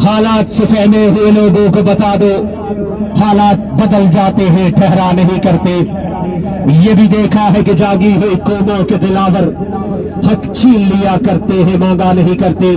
حالات سے سہمے ہوئے لوگوں کو بتا دو، حالات بدل جاتے ہیں ٹھہرا نہیں کرتے۔ یہ بھی دیکھا ہے کہ جاگی ہوئی قوموں کے دلاور حق چھین لیا کرتے ہیں، مانگا نہیں کرتے۔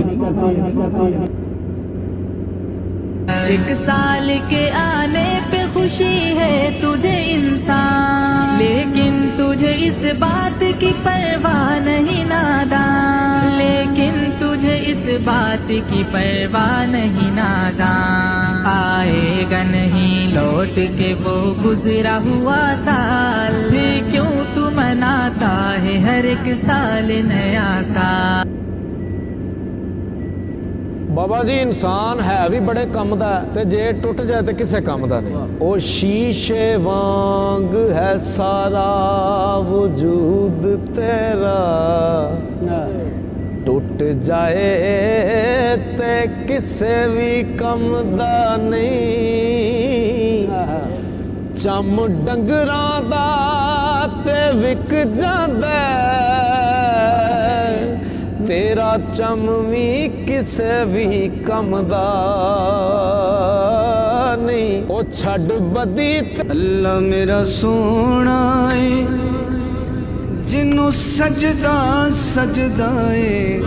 ایک سال کے آنے پہ خوشی ہے تجھے انسان، لیکن تجھے اس بات کی پرواہ نہیں نادان، لیکن تجھے اس بات کی پرواہ نہیں نادان۔ آئے گا نہیں لوٹ کے وہ گزرا ہوا سال، پھر کیوں تو مناتا ہے ہر ایک سال نیا سال۔ بابا جی انسان ہے بھی بڑے کم دا ہے تے جے ٹوٹ جائے تے کسے کم دا نہیں۔ او شیشے وانگ ہے سارا وجود تیرا، ٹوٹ جائے تے کسے بھی کم دا نہیں۔ چم ڈنگراں دا تے وک جاندا تیرا چم بھی کسے بھی کم دا نہیں۔ او چھڈ بدی اللہ میرا سونا ہے جنوں سجدہ سجدہ ہے،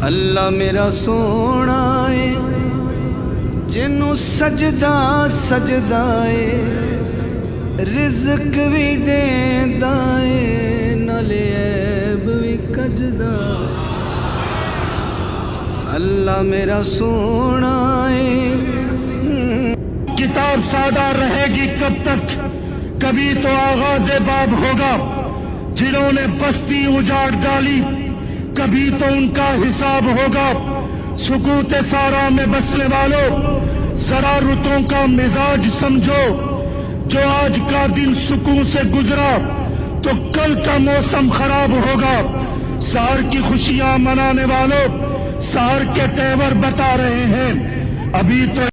اللہ میرا سونا ہے جنوں سجدہ سجدہ ہے، رزق بھی دیندا ہے نالے عیب بھی کجدا۔ اللہ میرا سونا ہے۔ کتاب سادہ رہے گی کب تک، کبھی تو آغاز باب ہوگا۔ جنہوں نے بستی اجاڑ ڈالی کبھی تو ان کا حساب ہوگا۔ سکوت سارا میں بسنے والوں ذرا رتوں کا مزاج سمجھو، جو آج کا دن سکون سے گزرا تو کل کا موسم خراب ہوگا۔ سحر کی خوشیاں منانے والوں سحر کے تیور بتا رہے ہیں، ابھی تو